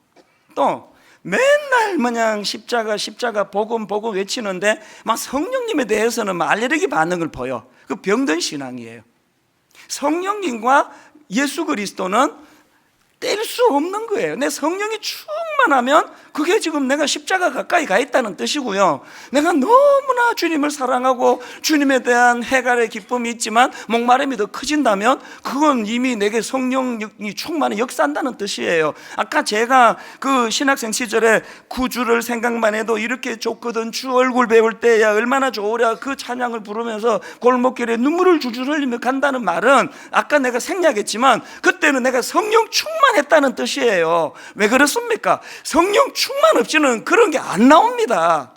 또 맨날 마냥 십자가 복음 외치는데 막 성령님에 대해서는 막 알레르기 반응을 보여. 그 병든 신앙이에요. 성령님과 예수 그리스도는 뗄 수 없는 거예요. 내 성령이 충만하면 그게 지금 내가 십자가 가까이 가 있다는 뜻이고요. 내가 너무나 주님을 사랑하고 주님에 대한 해갈의 기쁨이 있지만 목마름이 더 커진다면 그건 이미 내게 성령이 충만히 역사한다는 뜻이에요. 아까 제가 그 신학생 시절에 구주를 생각만 해도 이렇게 좋거든, 주 얼굴 배울 때야 얼마나 좋으랴, 그 찬양을 부르면서 골목길에 눈물을 줄줄 흘리며 간다는 말은 아까 내가 생략했지만 그때는 내가 성령 충만했다는 뜻이에요. 왜 그렇습니까? 성령 충만 없이는 그런 게 안 나옵니다.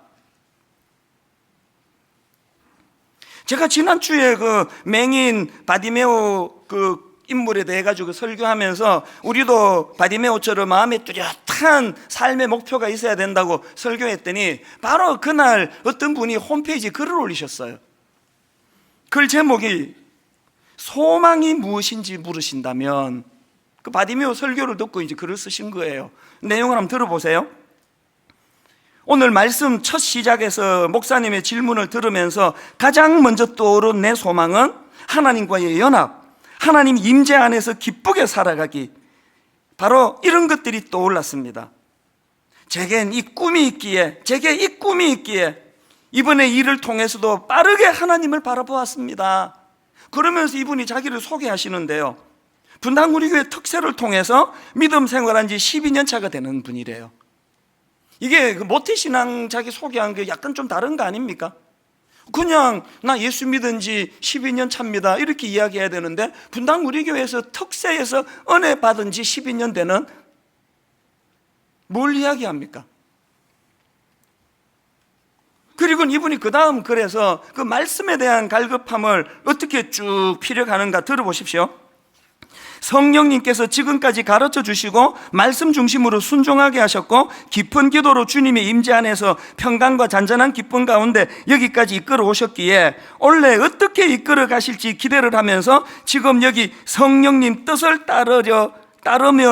제가 지난주에 그 맹인 바디메오 그 인물에 대해 가지고 설교하면서 우리도 바디메오처럼 마음에 뚜렷한 삶의 목표가 있어야 된다고 설교했더니 바로 그날 어떤 분이 홈페이지에 글을 올리셨어요. 글 제목이 소망이 무엇인지 물으신다면, 그 바디메오 설교를 듣고 이제 글을 쓰신 거예요. 내용을 한번 들어보세요. 오늘 말씀 첫 시작에서 목사님의 질문을 들으면서 가장 먼저 떠오른 내 소망은 하나님과의 연합, 하나님 임재 안에서 기쁘게 살아가기, 바로 이런 것들이 떠올랐습니다. 제게 이 꿈이 있기에 이번에 일을 통해서도 빠르게 하나님을 바라보았습니다. 그러면서 이분이 자기를 소개하시는데요, 분당 우리 교회 특세를 통해서 믿음 생활한 지 12년 차가 되는 분이래요. 이게 그 모태신앙 자기 소개한 게 약간 좀 다른 거 아닙니까? 그냥 나 예수 믿은 지 12년 차입니다 이렇게 이야기해야 되는데, 분당 우리 교회에서 특세에서 은혜 받은 지 12년 되는, 뭘 이야기합니까? 그리고 이분이 그 다음 그래서 그 말씀에 대한 갈급함을 어떻게 쭉 피력하는가 들어보십시오. 성령님께서 지금까지 가르쳐 주시고 말씀 중심으로 순종하게 하셨고, 깊은 기도로 주님의 임재 안에서 평강과 잔잔한 기쁨 가운데 여기까지 이끌어 오셨기에 원래 어떻게 이끌어 가실지 기대를 하면서 지금 여기 성령님 뜻을 따르며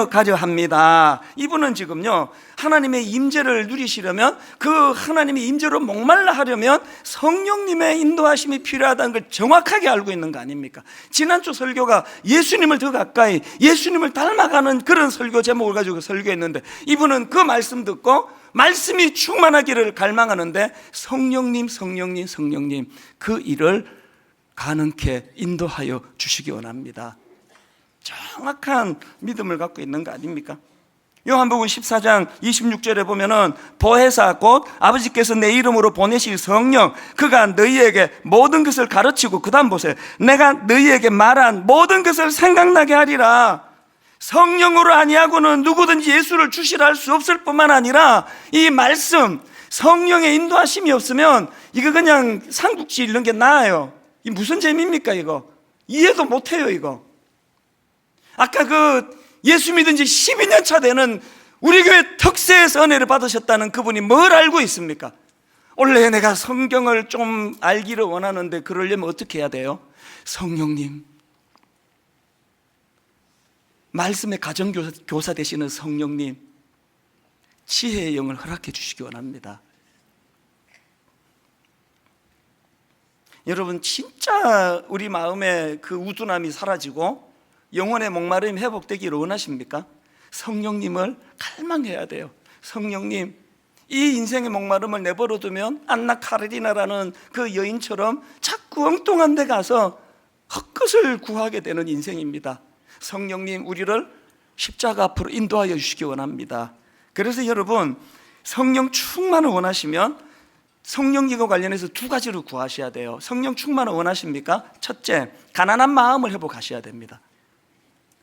가려 합니다. 이분은 지금요, 하나님의 임재를 누리시려면, 그 하나님의 임재로 목말라 하려면 성령님의 인도하심이 필요하다는 걸 정확하게 알고 있는 거 아닙니까? 지난주 설교가 예수님을 더 가까이, 예수님을 닮아가는 그런 설교 제목을 가지고 설교했는데, 이분은 그 말씀 듣고 말씀이 충만하기를 갈망하는데, 성령님 그 일을 가능케 인도하여 주시기 원합니다. 정확한 믿음을 갖고 있는 거 아닙니까? 요한복음 14장 26절에 보면은 보혜사 곧 아버지께서 내 이름으로 보내실 성령, 그가 너희에게 모든 것을 가르치고, 그 다음 보세요, 내가 너희에게 말한 모든 것을 생각나게 하리라. 성령으로 아니하고는 누구든지 예수를 주시라 할 수 없을 뿐만 아니라, 이 말씀 성령의 인도하심이 없으면 이거 그냥 삼국지 읽는 게 나아요. 이 무슨 재미입니까? 이거 이해도 못해요. 이거 아까 그 예수 믿은 지 12년 차 되는 우리 교회 특세에서 은혜를 받으셨다는 그분이 뭘 알고 있습니까? 원래 내가 성경을 좀 알기를 원하는데 그러려면 어떻게 해야 돼요? 성령님, 말씀의 가정교사 되시는 성령님, 지혜의 영을 허락해 주시기 원합니다. 여러분, 진짜 우리 마음에 그 우둔함이 사라지고 영혼의 목마름이 회복되기를 원하십니까? 성령님을 갈망해야 돼요. 성령님, 이 인생의 목마름을 내버려 두면 안나 카레리나라는 그 여인처럼 자꾸 엉뚱한 데 가서 헛것을 구하게 되는 인생입니다. 성령님, 우리를 십자가 앞으로 인도하여 주시기 원합니다. 그래서 여러분, 성령 충만을 원하시면 성령님과 관련해서 두 가지로 구하셔야 돼요. 성령 충만을 원하십니까? 첫째, 가난한 마음을 회복하셔야 됩니다.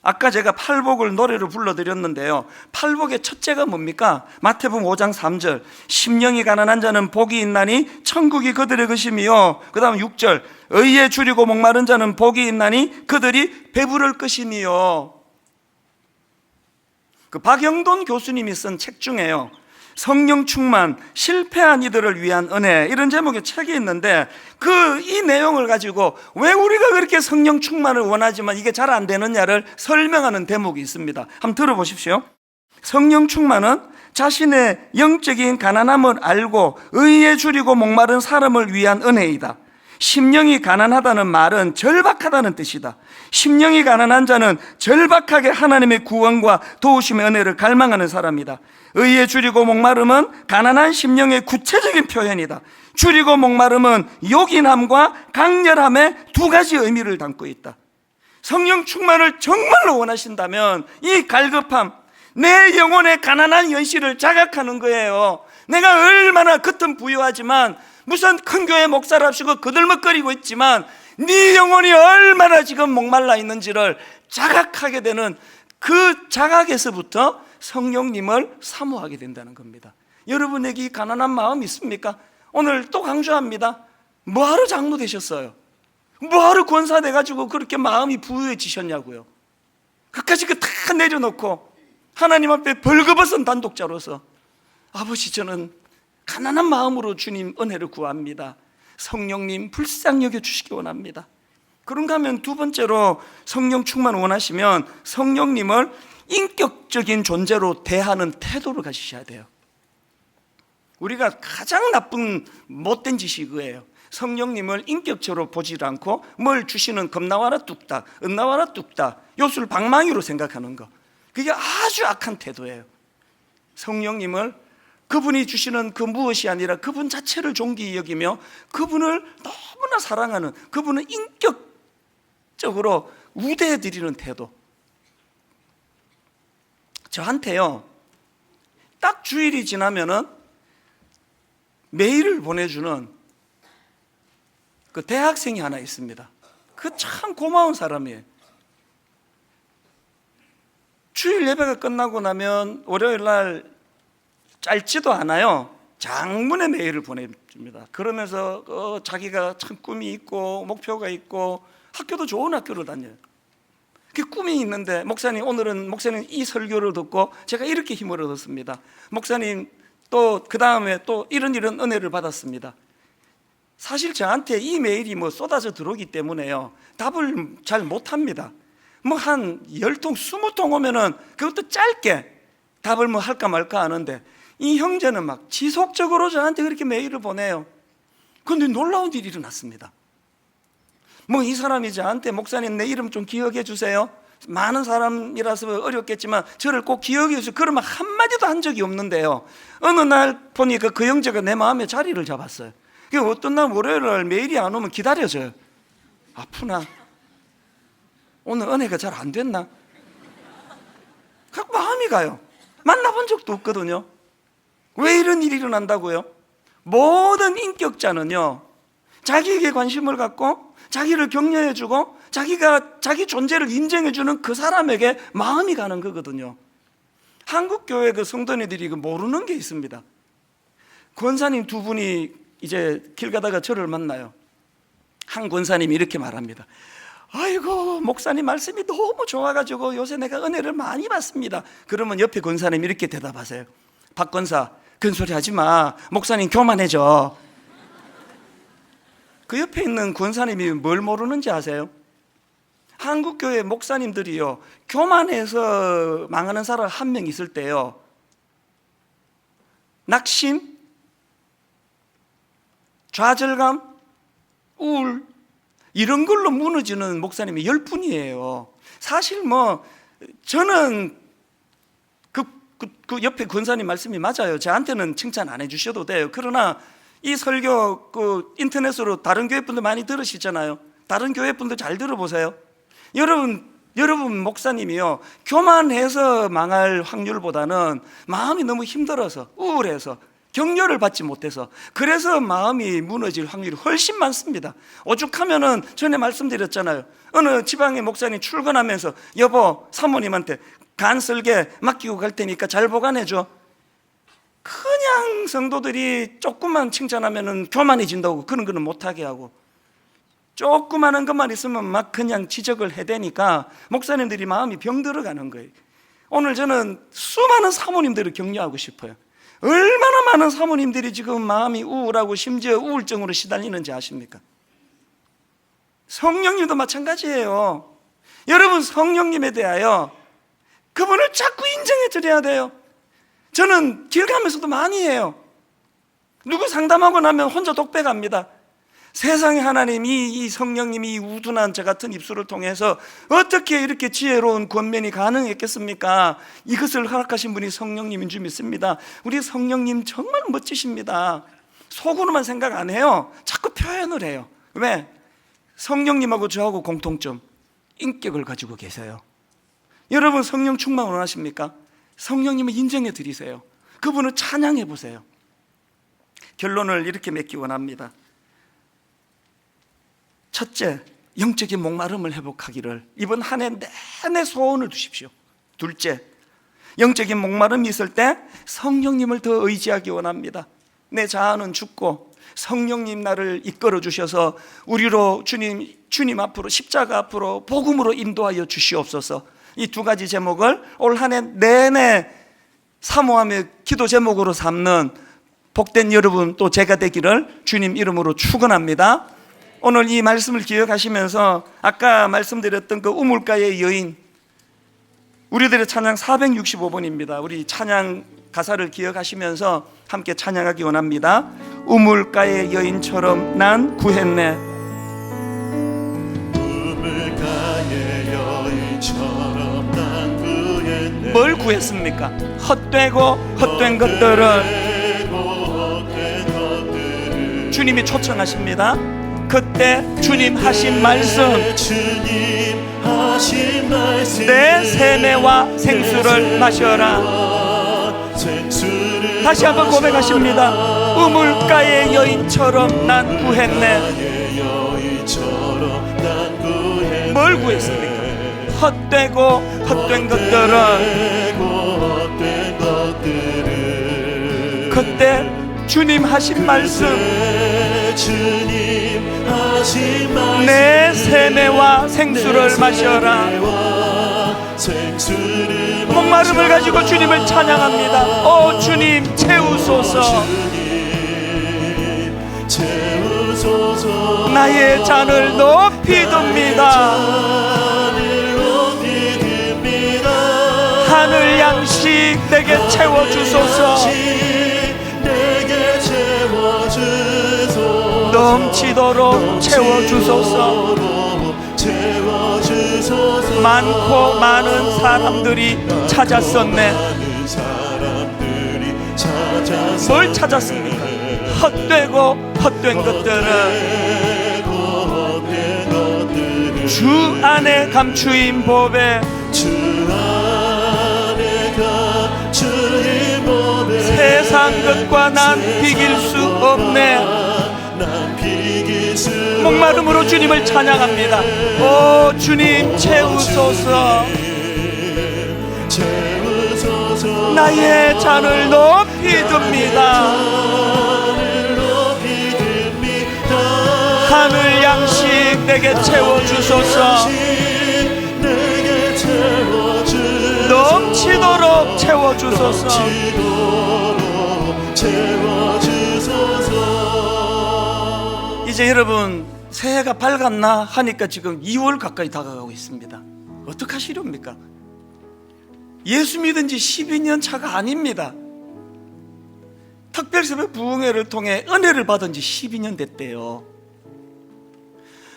아까 제가 팔복을 노래로 불러드렸는데요, 팔복의 첫째가 뭡니까? 마태복음 5장 3절, 심령이 가난한 자는 복이 있나니 천국이 그들의 것이며, 그 다음 6절, 의에 줄이고 목마른 자는 복이 있나니 그들이 배부를 것이며. 그 박영돈 교수님이 쓴 책 중에요, 성령 충만, 실패한 이들을 위한 은혜, 이런 제목의 책이 있는데, 이 내용을 가지고 왜 우리가 그렇게 성령 충만을 원하지만 이게 잘 안 되느냐를 설명하는 대목이 있습니다. 한번 들어보십시오. 성령 충만은 자신의 영적인 가난함을 알고 의에 줄이고 목마른 사람을 위한 은혜이다. 심령이 가난하다는 말은 절박하다는 뜻이다. 심령이 가난한 자는 절박하게 하나님의 구원과 도우심의 은혜를 갈망하는 사람이다. 의에 줄이고 목마름은 가난한 심령의 구체적인 표현이다. 줄이고 목마름은 요긴함과 강렬함의 두 가지 의미를 담고 있다. 성령 충만을 정말로 원하신다면 이 갈급함, 내 영혼의 가난한 현실을 자각하는 거예요. 내가 얼마나 겉은 부유하지만, 무슨 큰 교회 목사랍시고 거들먹거리고 있지만 네 영혼이 얼마나 지금 목말라 있는지를 자각하게 되는 그 자각에서부터 성령님을 사모하게 된다는 겁니다. 여러분에게 이 가난한 마음 있습니까? 오늘 또 강조합니다. 뭐하러 장로 되셨어요? 뭐하러 권사 돼가지고 그렇게 마음이 부유해지셨냐고요. 그까지 다 내려놓고 하나님 앞에 벌거벗은 단독자로서, 아버지, 저는 가난한 마음으로 주님 은혜를 구합니다. 성령님 불쌍히 여겨 주시기 원합니다. 그런가 하면 두 번째로 성령 충만 원하시면 성령님을 인격적인 존재로 대하는 태도를 가지셔야 돼요. 우리가 가장 나쁜 못된 짓이 그거예요. 성령님을 인격적으로 보지 않고 뭘 주시는 겁나와라 뚝딱, 은나와라 뚝딱, 요술 방망이로 생각하는 거, 그게 아주 악한 태도예요. 성령님을 그분이 주시는 그 무엇이 아니라 그분 자체를 존귀히 여기며 그분을 너무나 사랑하는, 그분은 적극적으로 우대해 드리는 태도. 저한테요, 딱 주일이 지나면은 메일을 보내주는 그 대학생이 하나 있습니다. 그 참 고마운 사람이에요. 주일 예배가 끝나고 나면 월요일 날 짧지도 않아요, 장문의 메일을 보내줍니다. 그러면서 자기가 참 꿈이 있고 목표가 있고 학교도 좋은 학교를 다녀요. 그 꿈이 있는데, 목사님 오늘은 목사님 이 설교를 듣고 제가 이렇게 힘을 얻었습니다. 목사님 또 그 다음에 또 이런 은혜를 받았습니다. 사실 저한테 이 메일이 쏟아져 들어오기 때문에요, 답을 잘 못합니다. 한 10통 20통 오면은 그것도 짧게 답을 할까 말까 하는데, 이 형제는 막 지속적으로 저한테 그렇게 메일을 보내요. 그런데 놀라운 일이 일어났습니다. 이 사람이 저한테 목사님 내 이름 좀 기억해 주세요, 많은 사람이라서 어렵겠지만 저를 꼭 기억해 주세요, 그러면 한마디도 한 적이 없는데요, 어느 날 보니까 그 형제가 내 마음에 자리를 잡았어요. 어떤 날 월요일 날 메일이 안 오면 기다려져요. 아프나? 오늘 은혜가 잘 안 됐나? 각 마음이 가요. 만나본 적도 없거든요. 왜 이런 일이 일어난다고요? 모든 인격자는요, 자기에게 관심을 갖고 자기를 격려해주고 자기가 자기 존재를 인정해주는 그 사람에게 마음이 가는 거거든요. 한국교회 그 성도님들이 모르는 게 있습니다. 권사님 두 분이 이제 길 가다가 저를 만나요. 한 권사님이 이렇게 말합니다. 아이고, 목사님 말씀이 너무 좋아가지고 요새 내가 은혜를 많이 받습니다. 그러면 옆에 권사님이 이렇게 대답하세요. 박 권사, 그런 소리 하지 마, 목사님 교만해져. 그 옆에 있는 권사님이 뭘 모르는지 아세요? 한국교회 목사님들이요, 교만해서 망하는 사람 한 명 있을 때요, 낙심, 좌절감, 우울, 이런 걸로 무너지는 목사님이 10분이에요. 사실 저는 그 옆에 권사님 말씀이 맞아요. 저한테는 칭찬 안 해주셔도 돼요. 그러나 이 설교 인터넷으로 다른 교회 분들 많이 들으시잖아요. 다른 교회 분들 잘 들어보세요. 여러분 목사님이요, 교만해서 망할 확률보다는 마음이 너무 힘들어서, 우울해서, 격려를 받지 못해서, 그래서 마음이 무너질 확률이 훨씬 많습니다. 오죽하면은 전에 말씀드렸잖아요. 어느 지방의 목사님 출근하면서 여보, 사모님한테 간설계 맡기고 갈 테니까 잘 보관해줘. 그냥 성도들이 조금만 칭찬하면은 교만해진다고 그런 거는 못하게 하고, 조그마한 것만 있으면 막 그냥 지적을 해대니까 목사님들이 마음이 병들어가는 거예요. 오늘 저는 수많은 사모님들을 격려하고 싶어요. 얼마나 많은 사모님들이 지금 마음이 우울하고 심지어 우울증으로 시달리는지 아십니까? 성령님도 마찬가지예요. 여러분, 성령님에 대하여 그분을 자꾸 인정해 드려야 돼요. 저는 길 가면서도 많이 해요. 누구 상담하고 나면 혼자 독백합니다. 세상에 하나님이, 이 성령님이 이 우둔한 저 같은 입술을 통해서 어떻게 이렇게 지혜로운 권면이 가능했겠습니까? 이것을 허락하신 분이 성령님인 줄 믿습니다. 우리 성령님 정말 멋지십니다. 속으로만 생각 안 해요. 자꾸 표현을 해요. 왜? 성령님하고 저하고 공통점, 인격을 가지고 계세요. 여러분, 성령 충만 원하십니까? 성령님을 인정해 드리세요. 그분을 찬양해 보세요. 결론을 이렇게 맺기 원합니다. 첫째, 영적인 목마름을 회복하기를 이번 한 해 내내 소원을 두십시오. 둘째, 영적인 목마름이 있을 때 성령님을 더 의지하기 원합니다. 내 자아는 죽고 성령님 나를 이끌어 주셔서 우리로 주님 앞으로, 십자가 앞으로 복음으로 인도하여 주시옵소서. 이 두 가지 제목을 올 한 해 내내 사모하며 기도 제목으로 삼는 복된 여러분, 또 제가 되기를 주님 이름으로 축원합니다. 오늘 이 말씀을 기억하시면서 아까 말씀드렸던 그 우물가의 여인, 우리들의 찬양 465번입니다. 우리 찬양 가사를 기억하시면서 함께 찬양하기 원합니다. 우물가의 여인처럼 난 구했네. 우물가의 여인처럼 난 구했네. 뭘 구했습니까? 헛되고 헛된 것들을 주님이 초청하십니다. 그때 주님 하신 말씀, 주님 하신 말씀 내 세매와 생수를 마셔라. 다시 한번 고백하십니다. 우물가의 여인처럼 난 구했네. 뭘 구했습니까? 헛되고 헛된 것들은 그때 주님 하신 말씀, 내 세매와 생수를 마셔라. 목마름을 가지고 주님을 찬양합니다. 오 주님 채우소서. 나의 잔을 높이 듭니다. 하늘 양식 내게 채워주소서. 넘치도록 채워주소서. 많고 많은 사람들이 찾았었네. 뭘 찾았습니까? 헛되고 헛된 것들은 주 안에 감추인 법에 세상 것과 난 비길 수 없네. 목마름으로 주님을 찬양합니다. 오 주님 채우소서. 나의 잔을 높이 듭니다. 하늘 양식 내게 채워주소서. 넘치도록 채워주소서. 이제 여러분 새해가 밝았나 하니까 지금 2월 가까이 다가가고 있습니다. 어떡하시렵니까? 예수 믿은 지 12년 차가 아닙니다. 특별새벽 부흥회를 통해 은혜를 받은 지 12년 됐대요.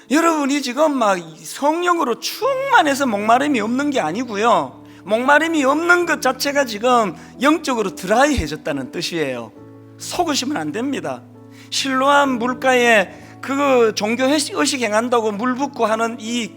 여러분이 지금 막 성령으로 충만해서 목마름이 없는 게 아니고요, 목마름이 없는 것 자체가 지금 영적으로 드라이해졌다는 뜻이에요. 속으시면 안 됩니다. 실로암 물가에 그 종교의식 행한다고 물 붓고 하는 이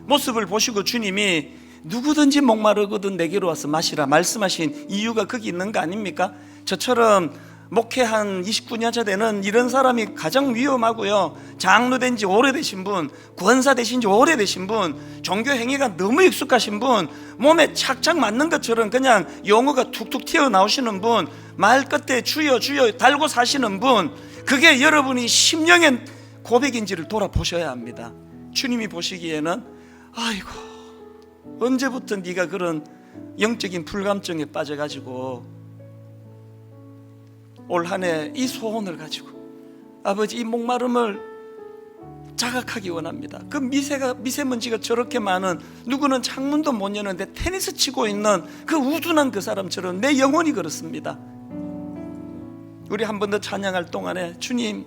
모습을 보시고 주님이 누구든지 목마르거든 내게로 와서 마시라 말씀하신 이유가 거기 있는 거 아닙니까? 저처럼 목회 한 29년 차 되는 이런 사람이 가장 위험하고요, 장로 된 지 오래되신 분, 권사 되신 지 오래되신 분, 종교 행위가 너무 익숙하신 분, 몸에 착착 맞는 것처럼 그냥 용어가 툭툭 튀어나오시는 분, 말 끝에 주여 주여 달고 사시는 분, 그게 여러분이 심령의 고백인지를 돌아보셔야 합니다. 주님이 보시기에는 아이고 언제부터 네가 그런 영적인 불감증에 빠져가지고 올 한 해 이 소원을 가지고 아버지 이 목마름을 자각하기 원합니다. 그 미세먼지가 저렇게 많은, 누구는 창문도 못 여는데 테니스 치고 있는 그 우둔한 그 사람처럼 내 영혼이 그렇습니다. 우리 한 번 더 찬양할 동안에 주님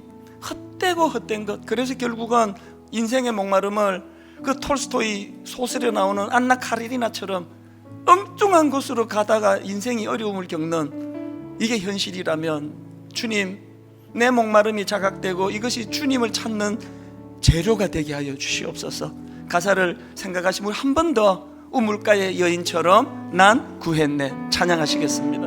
헛되고 헛된 것, 그래서 결국은 인생의 목마름을 그 톨스토이 소설에 나오는 안나 카리리나처럼 엉뚱한 곳으로 가다가 인생이 어려움을 겪는 이게 현실이라면 주님 내 목마름이 자각되고 이것이 주님을 찾는 재료가 되게 하여 주시옵소서. 가사를 생각하시면 한 번 더 우물가의 여인처럼 난 구했네 찬양하시겠습니다.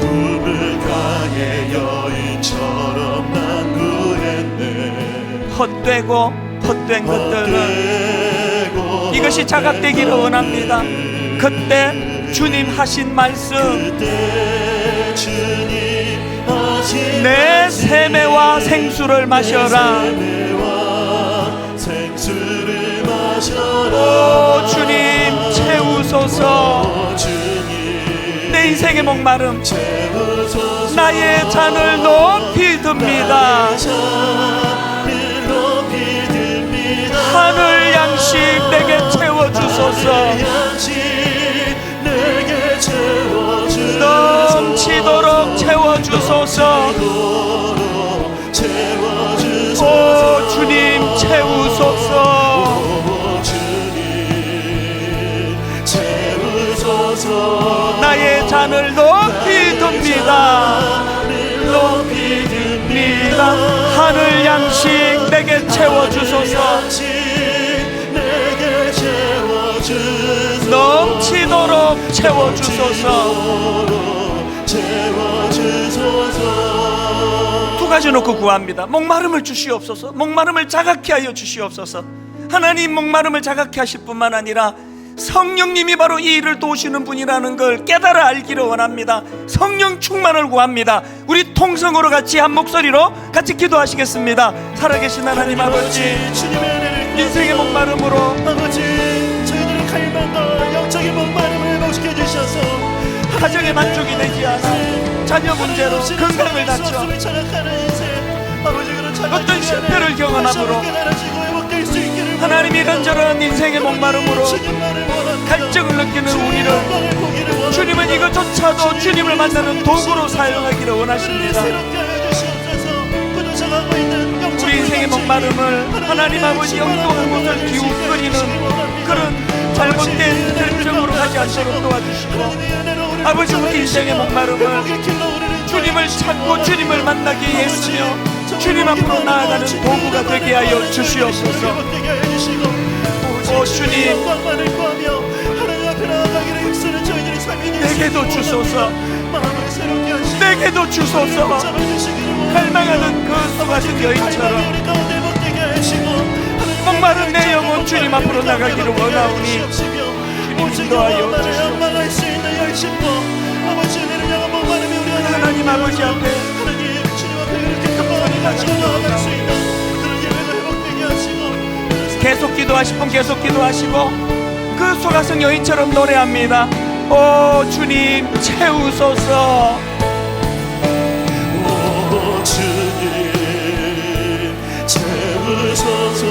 우물가의 여인처럼 난 구했네. 헛되고 헛된 것들은 이것이 자각되기를 원합니다. 그때 주님 하신 말씀, 내 세매와 생수를 마셔라. 오 주님 채우소서. 내 인생의 목마름, 나의 잔을 높이 듭니다. 하늘 양식 내게 채워주소서. 넘치도록 채워주소서. 오 주님 채우소서. 나의 잔을 높이 듭니다. 합니다. 하늘 양식 내게 채워주소서. 넘치도록 채워주소서. 두 가지 놓고 구합니다. 목마름을 주시옵소서. 목마름을 자각케 하여 주시옵소서. 하나님, 목마름을 자각케 하실 뿐만 아니라 성령님이 바로 이 일을 도우시는 분이라는 걸 깨달아 알기를 원합니다. 성령 충만을 구합니다. 우리 통성으로 같이 한 목소리로 같이 기도하시겠습니다. 살아계신 하나님 아버지, 인생의 목마름으로 아버지, 저희들의 갈망과 영적인 목마름을 회복시켜 주셔서 가정의 만족이 되지 않아 자녀 문제로 건강을 다쳐 어떤 실패를 경험함으로 하나님, 이런저런 인생의 목마름으로 갈증을 느끼는 우리를 주님은 이것조차도 주님을 만나는 도구로 사용하기를 원하십니다. 우리 인생의 목마름을 하나님 아버지 영동한 곳을 기웃거리는 그런 잘못된 결정으로 가지 않도록 도와주시고, 아버지, 우리 인생의 목마름을 주님을 찾고 주님을 나가게 했으며 주님 앞으로 나아가는 도구가 되게 하여 주시옵소서. 오 주님, 내게도 주소서. 내게도 주소서. 갈망하는 그 수고하신 여인처럼 목마른 내 영혼 주님 앞으로 나가기를 원하오니 주님 인도하여 주시옵소서. 하나님 아버지 앞에 계속 기도하실 분 계속 기도하시고, 그 소가성 여인처럼 노래합니다. 오 주님 채우소서. 오 주님 채우소서.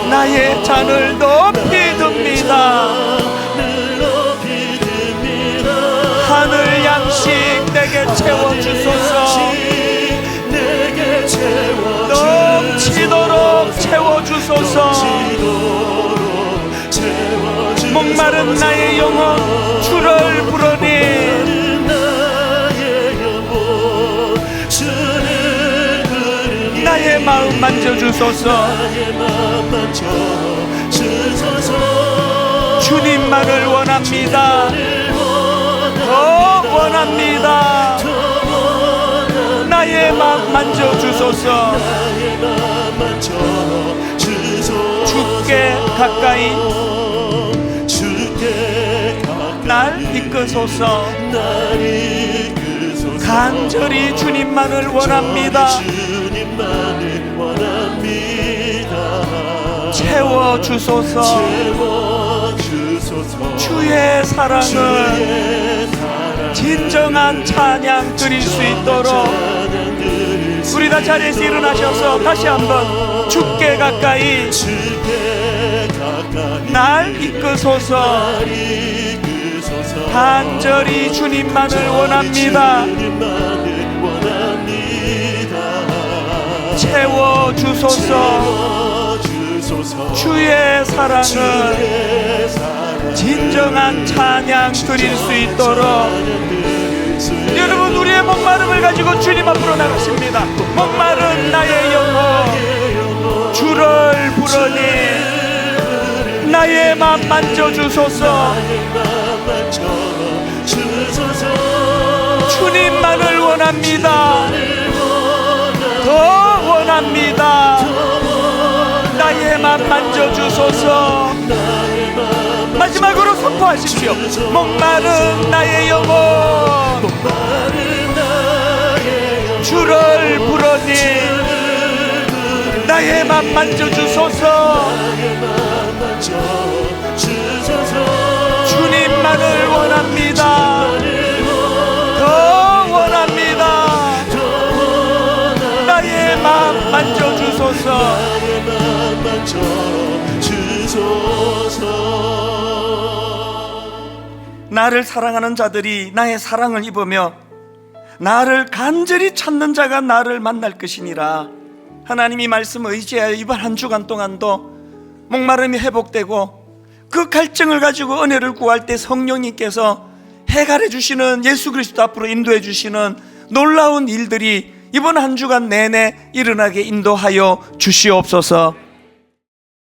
나의 잔을 높이 듭니다. 하늘 양식 내게 채워주소서. 넘치도록 채워주소서. 목마른 나의 영혼 주를 부르니 나의 마음 만져주소서. 주님만을 원합니다. 더 원합니다. 나의 마음 만져주소서. 주께 가까이 날 이끄소서. 간절히 주님만을 원합니다. 채워주소서. 주의 사랑을 진정한 찬양 드릴 수 있도록 우리 다 자리에서 일어나셔서 다시 한번 주께 가까이 날 이끄소서. 간절히 주님만을 원합니다. 채워주소서. 주의 사랑을 진정한 찬양 드릴 수 있도록 여러분, 우리의 목마름을 가지고 주님 앞으로 나가십니다. 목마른 나의 영혼 주를 부르니 나의 맘 만져주소서. 주님만을 원합니다. 더 원합니다. 나의 맘 만져주소서. 마지막으로 선포하십시오. 목마른 나의 영혼 주를 부르니 나의 맘 만져주소서. 주님만을 원합니다. 더 원합니다. 나의 맘 만져주소서. 나를 사랑하는 자들이 나의 사랑을 입으며 나를 간절히 찾는 자가 나를 만날 것이니라. 하나님이 말씀 의지하여 이번 한 주간 동안도 목마름이 회복되고 그 갈증을 가지고 은혜를 구할 때 성령님께서 해갈해 주시는, 예수 그리스도 앞으로 인도해 주시는 놀라운 일들이 이번 한 주간 내내 일어나게 인도하여 주시옵소서.